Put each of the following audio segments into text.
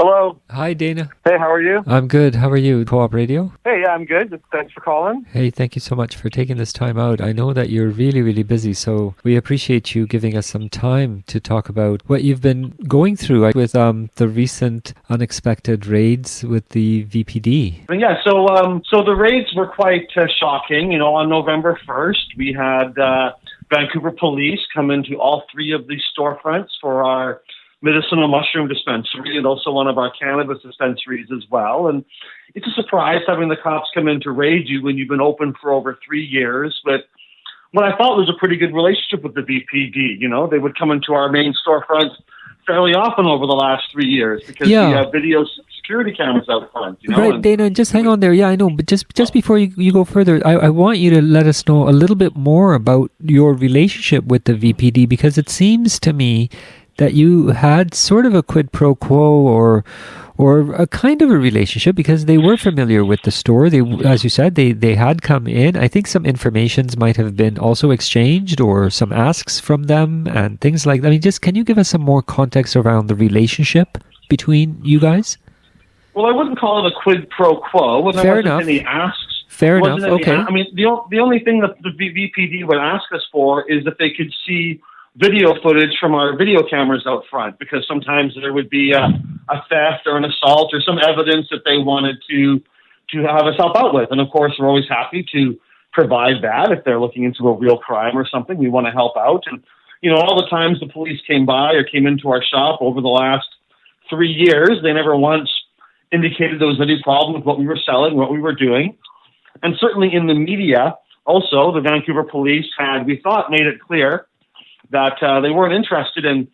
Hello. Hi, Dana. Hey, how are you? I'm good. How are you? Co-op Radio? Hey, yeah, I'm good. Thanks for calling. Hey, thank you so much for taking this time out. I know that you're really, really busy, so we appreciate you giving us some time to talk about what you've been going through with the recent unexpected raids with the VPD. Yeah, so the raids were quite shocking. On November 1st, we had Vancouver police come into all three of the storefronts for our medicinal mushroom dispensary and also one of our cannabis dispensaries as well. And it's a surprise having the cops come in to raid you when you've been open for over 3 years. But what I thought was a pretty good relationship with the VPD. They would come into our main storefront fairly often over the last 3 years because we have video security cameras out front. Right, Dana, just hang on there. Yeah, I know. But just before you go further, I want you to let us know a little bit more about your relationship with the VPD, because it seems to me that you had sort of a quid pro quo or a kind of a relationship, because they were familiar with the store. They, as you said, they had come in. I think some informations might have been also exchanged or some asks from them and things like that. I mean, just can you give us some more context around the relationship between you guys? Well, I wouldn't call it a quid pro quo. Fair enough. Any asks. Fair enough. Okay. I mean, the only thing that the VPD would ask us for is if they could see video footage from our video cameras out front, because sometimes there would be a theft or an assault or some evidence that they wanted to have us help out with. And of course, we're always happy to provide that if they're looking into a real crime or something. We want to help out. And, all the times the police came by or came into our shop over the last 3 years, they never once indicated there was any problem with what we were selling, what we were doing. And certainly in the media, also, the Vancouver police we thought, made it clear that they weren't interested in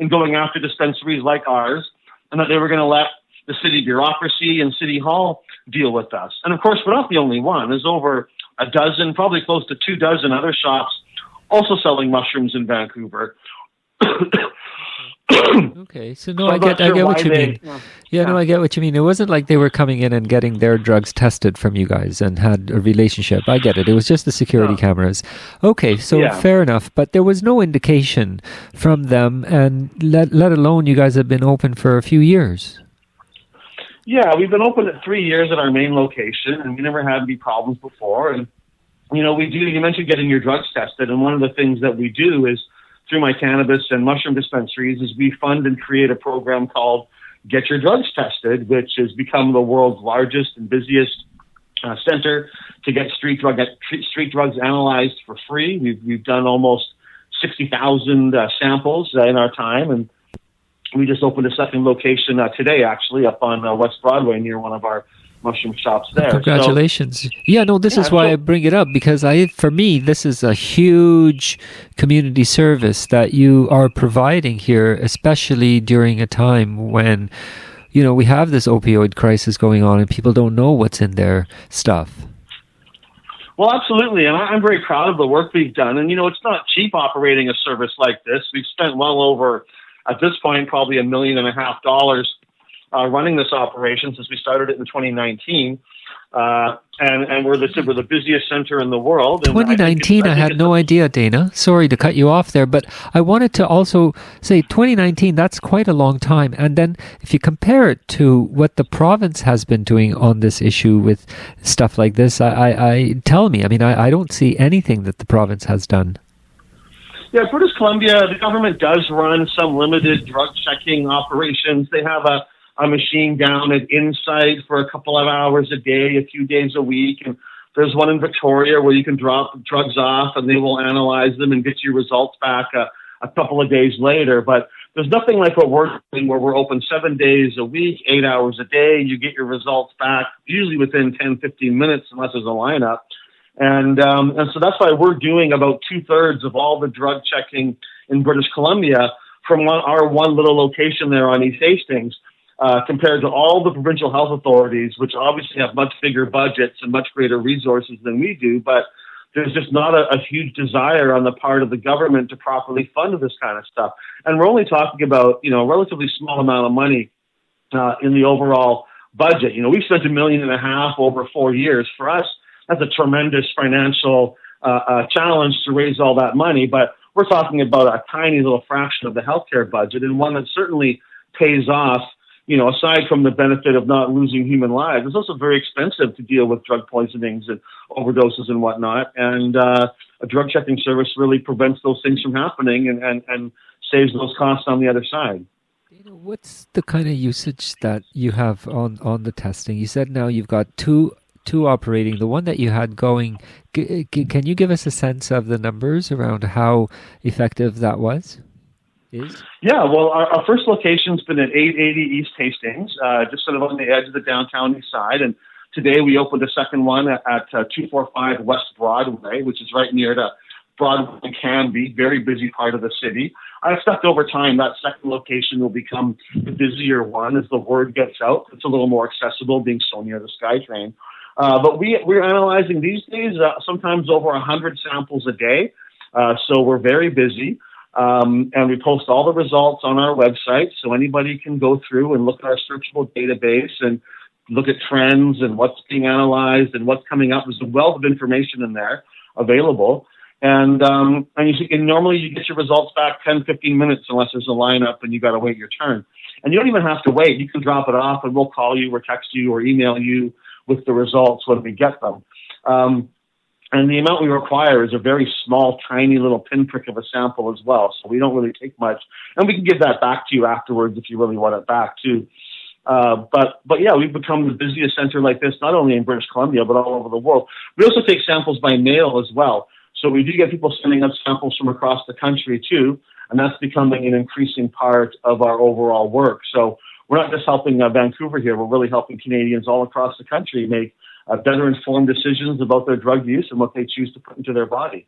going after dispensaries like ours, and that they were going to let the city bureaucracy and City Hall deal with us. And of course, we're not the only one. There's over a dozen, probably close to 24 other shops also selling mushrooms in Vancouver. Okay, so I get what you mean. I get what you mean. It wasn't like they were coming in and getting their drugs tested from you guys and had a relationship. I get it. It was just the security cameras. Okay, so fair enough. But there was no indication from them, and let alone you guys have been open for a few years. Yeah, we've been open at 3 years at our main location, and we never had any problems before. And, we do, you mentioned getting your drugs tested, and one of the things that we do is, through my cannabis and mushroom dispensaries, is we fund and create a program called Get Your Drugs Tested, which has become the world's largest and busiest center to get street drugs analyzed for free. We've done almost 60,000 samples in our time, and we just opened a second location today, actually, up on West Broadway near one of our mushroom shops there. Congratulations. This is why I bring it up, because for me, this is a huge community service that you are providing here, especially during a time when, we have this opioid crisis going on and people don't know what's in their stuff. Well, absolutely. And I'm very proud of the work we've done. And, it's not cheap operating a service like this. We've spent well over, at this point, probably $1.5 million running this operation since we started it in 2019, and we're the busiest center in the world. 2019, I had no idea, Dana. Sorry to cut you off there, but I wanted to also say 2019, that's quite a long time. And then if you compare it to what the province has been doing on this issue with stuff like this, I don't see anything that the province has done. Yeah, British Columbia, the government does run some limited drug checking operations. They have a machine down at Insight for a couple of hours a day, a few days a week. And there's one in Victoria where you can drop drugs off and they will analyze them and get your results back a couple of days later. But there's nothing like what we're doing, where we're open 7 days a week, 8 hours a day. You get your results back usually within 10, 15 minutes, unless there's a lineup. And so that's why we're doing about 2/3 of all the drug checking in British Columbia from our one little location there on East Hastings. Compared to all the provincial health authorities, which obviously have much bigger budgets and much greater resources than we do, but there's just not a huge desire on the part of the government to properly fund this kind of stuff. And we're only talking about, a relatively small amount of money in the overall budget. We've spent $1.5 million over 4 years. For us, that's a tremendous financial challenge to raise all that money, but we're talking about a tiny little fraction of the healthcare budget, and one that certainly pays off aside from the benefit of not losing human lives, it's also very expensive to deal with drug poisonings and overdoses and whatnot. And a drug checking service really prevents those things from happening and saves those costs on the other side. What's the kind of usage that you have on the testing? You said now you've got two operating. The one that you had going, can you give us a sense of the numbers around how effective that was? Yeah, well, our first location's been at 880 East Hastings, just sort of on the edge of the downtown east side. And today we opened a second one at 245 West Broadway, which is right near to Broadway and Canby, very busy part of the city. I expect over time that second location will become the busier one as the word gets out. It's a little more accessible being so near the SkyTrain. But we're analyzing these days sometimes over 100 samples a day. So we're very busy. And we post all the results on our website, so anybody can go through and look at our searchable database and look at trends and what's being analyzed and what's coming up. There's a wealth of information in there available. And normally you get your results back 10, 15 minutes unless there's a lineup and you got to wait your turn. And you don't even have to wait. You can drop it off and we'll call you or text you or email you with the results when we get them. And the amount we require is a very small, tiny little pinprick of a sample as well. So we don't really take much. And we can give that back to you afterwards if you really want it back too. But yeah, we've become the busiest center like this, not only in British Columbia, but all over the world. We also take samples by mail as well. So we do get people sending us samples from across the country too. And that's becoming an increasing part of our overall work. So we're not just helping Vancouver here. We're really helping Canadians all across the country make better informed decisions about their drug use and what they choose to put into their body.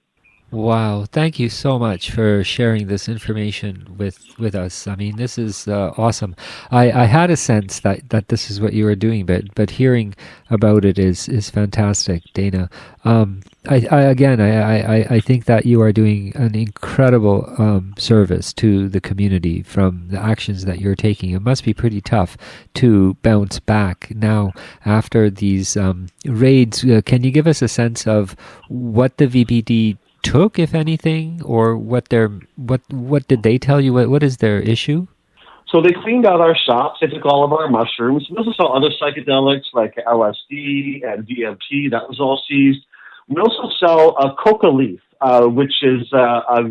Wow. Thank you so much for sharing this information with us. I mean, this is awesome. I had a sense that this is what you were doing, but hearing about it is fantastic, Dana. I think that you are doing an incredible service to the community from the actions that you're taking. It must be pretty tough to bounce back now after these raids. Can you give us a sense of what the VPD took, if anything, or what did they tell you? What is their issue? So they cleaned out our shops. They took all of our mushrooms. We also saw other psychedelics like LSD and DMT. That was all seized. We also sell a coca leaf, which is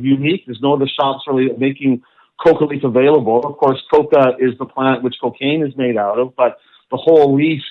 unique. There's no other shops really making coca leaf available. Of course, coca is the plant which cocaine is made out of, but the whole leaf,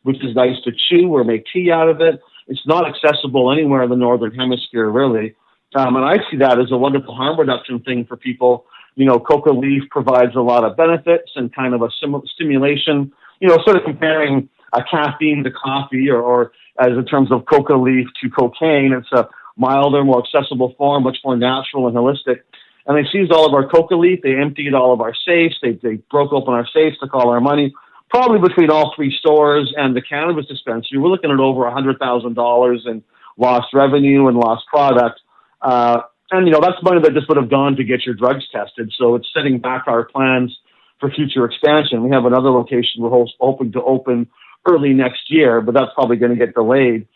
which is nice to chew or make tea out of it, it's not accessible anywhere in the Northern Hemisphere, really. And I see that as a wonderful harm reduction thing for people. Coca leaf provides a lot of benefits and kind of a stimulation, sort of comparing caffeine to coffee or as in terms of coca leaf to cocaine. It's a milder, more accessible form, much more natural and holistic. And they seized all of our coca leaf. They emptied all of our safes. They broke open our safes, took all our money. Probably between all three stores and the cannabis dispensary, we're looking at over $100,000 in lost revenue and lost product. And that's money that just would have gone to get your drugs tested. So it's setting back our plans for future expansion. We have another location we're hoping to open early next year, but that's probably going to get delayed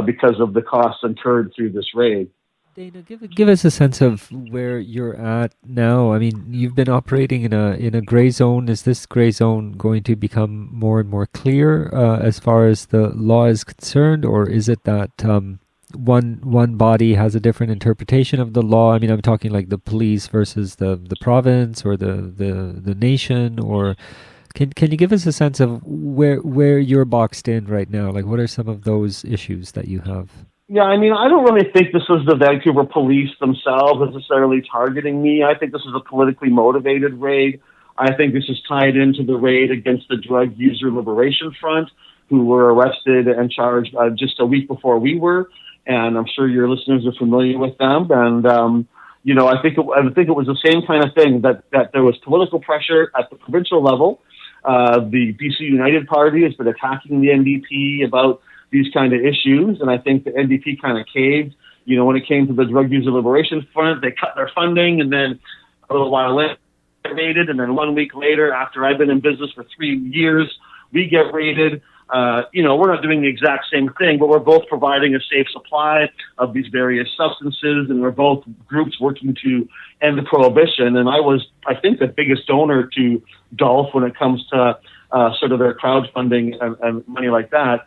because of the costs incurred through this raid. Dana, give us a sense of where you're at now. I mean, you've been operating in a gray zone. Is this gray zone going to become more and more clear as far as the law is concerned, or is it that one body has a different interpretation of the law? I mean, I'm talking like the police versus the province or the nation, or can you give us a sense of where you're boxed in right now? Like, what are some of those issues that you have? Yeah, I mean, I don't really think this was the Vancouver police themselves necessarily targeting me. I think this is a politically motivated raid. I think this is tied into the raid against the Drug User Liberation Front, who were arrested and charged just a week before we were. And I'm sure your listeners are familiar with them. And, I think it was the same kind of thing, that there was political pressure at the provincial level. The BC United Party has been attacking the NDP about these kind of issues, and I think the NDP kind of caved. When it came to the Drug User Liberation Front, they cut their funding, and then a little while later, raided, and then 1 week later, after I've been in business for 3 years, we get raided. we're not doing the exact same thing, but we're both providing a safe supply of these various substances, and we're both groups working to end the prohibition. And I was, I think, the biggest donor to Dolph when it comes to sort of their crowdfunding and money like that.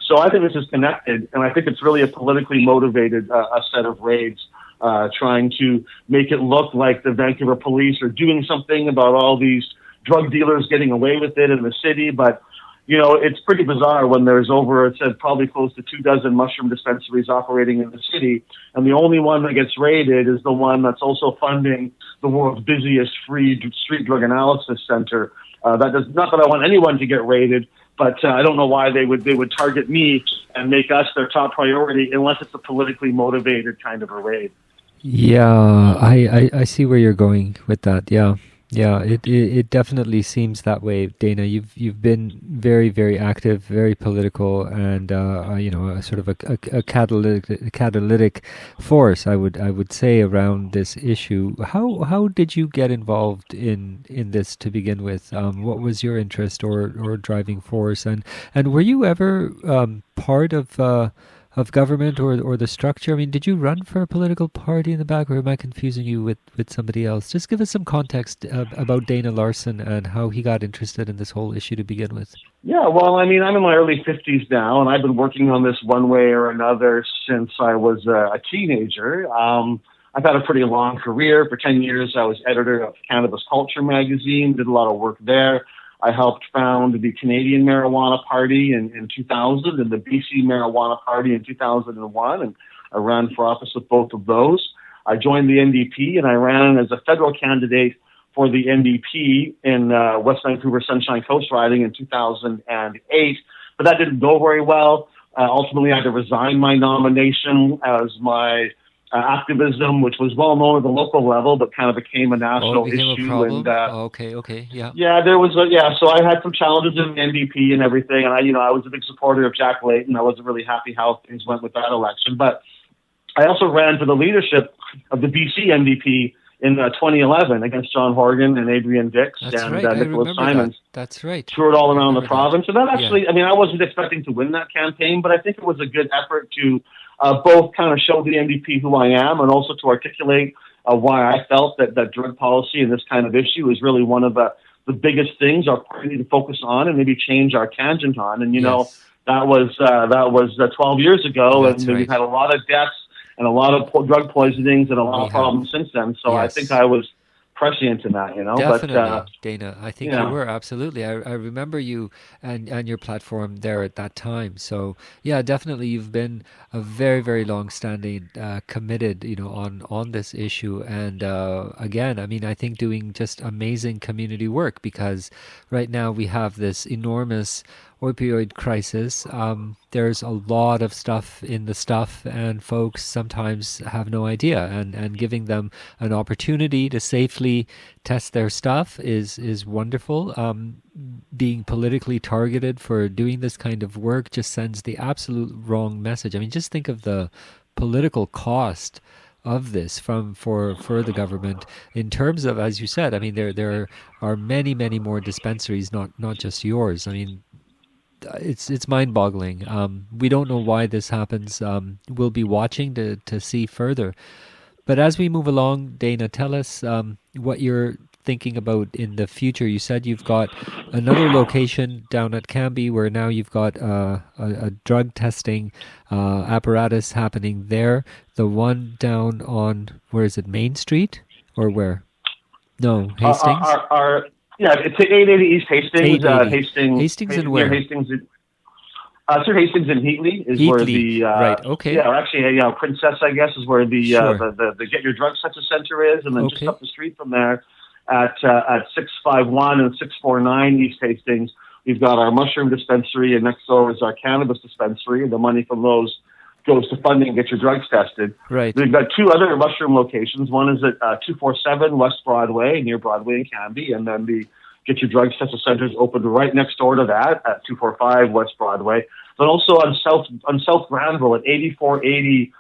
So I think this is connected, and I think it's really a politically motivated a set of raids trying to make it look like the Vancouver police are doing something about all these drug dealers getting away with it in the city. But, it's pretty bizarre when there's it said probably close to 24 mushroom dispensaries operating in the city, and the only one that gets raided is the one that's also funding the world's busiest free street drug analysis center. Not that I want anyone to get raided, but I don't know why they would target me and make us their top priority unless it's a politically motivated kind of a raid. Yeah, I see where you're going with that. Yeah, it definitely seems that way, Dana. You've been very, very active, very political, and sort of a catalytic force, I would say, around this issue. How did you get involved in this to begin with? What was your interest or driving force? And were you ever part of government or the structure? I mean, did you run for a political party in the back, or am I confusing you with somebody else? Just give us some context about Dana Larson and how he got interested in this whole issue to begin with. Yeah, well, I mean, I'm in my early 50s now, and I've been working on this one way or another since I was a teenager. I've had a pretty long career. For 10 years, I was editor of Cannabis Culture magazine, did a lot of work there. I helped found the Canadian Marijuana Party in 2000 and the BC Marijuana Party in 2001, and I ran for office with both of those. I joined the NDP, and I ran as a federal candidate for the NDP in West Vancouver Sunshine Coast riding in 2008, but that didn't go very well. Ultimately, I had to resign my nomination as my activism, which was well known at the local level, but kind of became a national issue. Okay, yeah. Yeah, so I had some challenges in the NDP and everything, and I was a big supporter of Jack Layton. I wasn't really happy how things went with that election, but I also ran for the leadership of the BC NDP in 2011 against John Horgan and Adrian Dix Nicholas Simons. That's right. Toured all around the province. And that actually, I wasn't expecting to win that campaign, but I think it was a good effort to both kind of show the NDP who I am and also to articulate why I felt that drug policy and this kind of issue is really one of the biggest things our party need to focus on and maybe change our tangent on. And, that was 12 years ago, and we've had a lot of deaths and a lot of drug poisonings and a lot of problems since then. So I think I was prescient in that, Definitely, but, Dana. I think you were, absolutely. I remember you and your platform there at that time. So, yeah, definitely you've been a very, very long-standing, committed, on this issue. And again, I think doing just amazing community work, because right now we have this enormous opioid crisis. There's a lot of stuff in the stuff, and folks sometimes have no idea. And giving them an opportunity to safely test their stuff is wonderful. Being politically targeted for doing this kind of work just sends the absolute wrong message. Just think of the political cost of this for the government in terms of, as you said, there are many, many more dispensaries, not just yours. It's mind-boggling. We don't know why this happens. We'll be watching to see further. But as we move along, Dana, tell us what you're thinking about in the future. You said you've got another location down at Cambie where now you've got a drug testing apparatus happening there. The one down on, where is it, Main Street? Or where? No, Hastings? It's 880 East Hastings. 880. Hastings and where? Hastings. Hastings and Heatley is where the right. Okay. Yeah, or actually, Princess, I guess, is where the Get Your Drug Center Center is, and then just up the street from there, at 651 and 649 East Hastings, we've got our mushroom dispensary, and next door is our cannabis dispensary. The money from those goes to funding Get Your Drugs Tested. Right. We've got two other mushroom locations. One is at 247 West Broadway, near Broadway and Cambie, and then the Get Your Drugs Tested Center is opened right next door to that at 245 West Broadway. But also on South Granville at 8480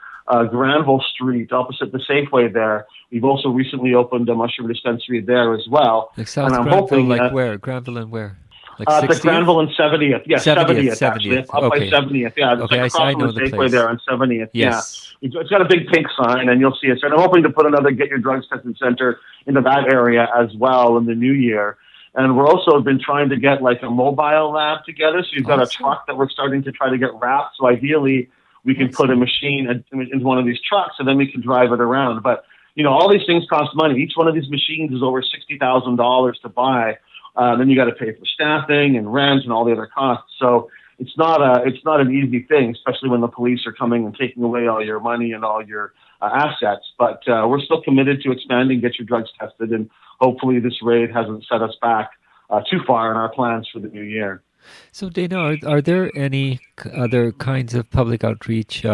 Granville Street, opposite the Safeway there. We've also recently opened a mushroom dispensary there as well. Like South Granville, where? Granville and where? Like The 60th? Granville and 70th. Yeah, 70th, actually. 70th. Up by Okay. 70th. Yeah, it's Okay, like across I from know the the Safeway place. there on 70th. Yes. Yeah. It's got a big pink sign, and you'll see us. And I'm hoping to put another Get Your Drugs Tested center into that area as well in the new year. And we're also been trying to get like a mobile lab together. So you've got a truck that we're starting to try to get wrapped. So ideally, we can put a machine into one of these trucks, and then we can drive it around. But all these things cost money. Each one of these machines is over $60,000 to buy. Then you got to pay for staffing and rent and all the other costs. So it's not an easy thing, especially when the police are coming and taking away all your money and all your assets. But we're still committed to expanding Get Your Drugs Tested, and hopefully this raid hasn't set us back too far in our plans for the new year. So, Dana, are there any other kinds of public outreach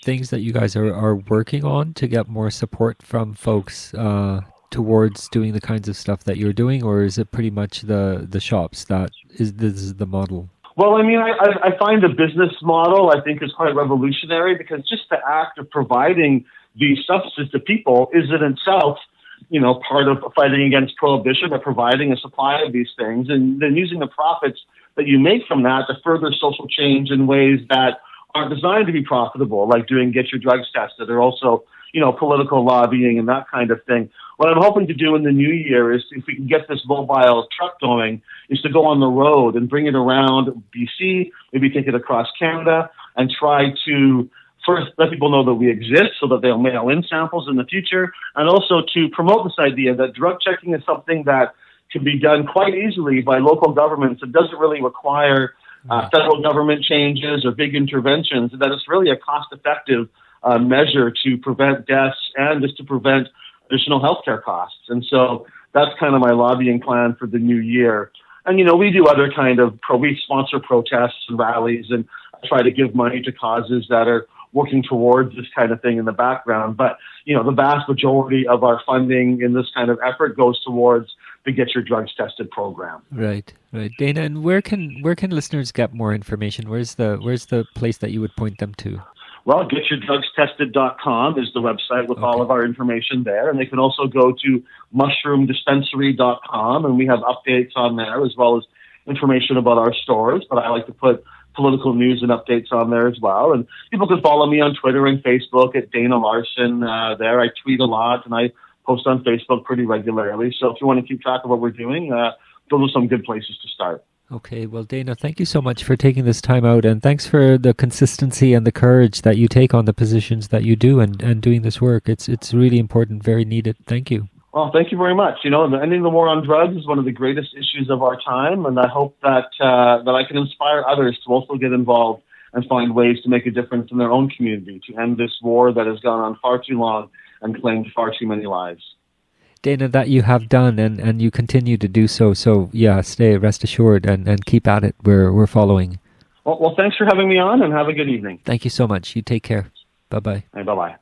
things that you guys are working on to get more support from folks towards doing the kinds of stuff that you're doing, or is it pretty much the shops this is the model? Well, I mean, I find the business model, I think, is quite revolutionary, because just the act of providing these substances to people is in itself, part of fighting against prohibition, or providing a supply of these things, and then using the profits that you make from that to further social change in ways that aren't designed to be profitable, like doing Get Your Drugs Tested, or also, political lobbying and that kind of thing. What I'm hoping to do in the new year is, if we can get this mobile truck going, is to go on the road and bring it around BC, maybe take it across Canada, and try to first let people know that we exist so that they'll mail in samples in the future, and also to promote this idea that drug checking is something that can be done quite easily by local governments. It doesn't really require federal government changes or big interventions, that it's really a cost-effective measure to prevent deaths and just to prevent additional healthcare costs. And so that's kind of my lobbying plan for the new year. And, we do other we sponsor protests and rallies, and try to give money to causes that are working towards this kind of thing in the background. But, the vast majority of our funding in this kind of effort goes towards the Get Your Drugs Tested program. Right. Dana, and where can listeners get more information? Where's the place that you would point them to? Well, getyourdrugstested.com is the website with all of our information there. And they can also go to mushroomdispensary.com, and we have updates on there as well as information about our stores. But I like to put political news and updates on there as well. And people can follow me on Twitter and Facebook at Dana Larson. There, I tweet a lot, and I post on Facebook pretty regularly. So if you want to keep track of what we're doing, those are some good places to start. Okay, well, Dana, thank you so much for taking this time out, and thanks for the consistency and the courage that you take on the positions that you do and doing this work. It's really important, very needed. Thank you. Well, thank you very much. Ending the war on drugs is one of the greatest issues of our time, and I hope that I can inspire others to also get involved and find ways to make a difference in their own community to end this war that has gone on far too long and claimed far too many lives. Dana, that you have done and you continue to do so. So, rest assured and keep at it. We're following. Well, thanks for having me on, and have a good evening. Thank you so much. You take care. Bye-bye. Hey, bye-bye.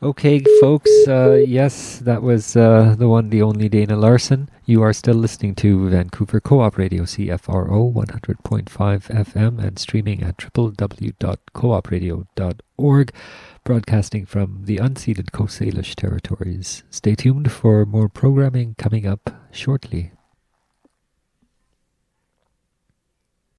Okay, folks, yes, that was the one, the only Dana Larson. You are still listening to Vancouver Co-op Radio, CFRO 100.5 FM, and streaming at www.coopradio.org, broadcasting from the unceded Coast Salish territories. Stay tuned for more programming coming up shortly.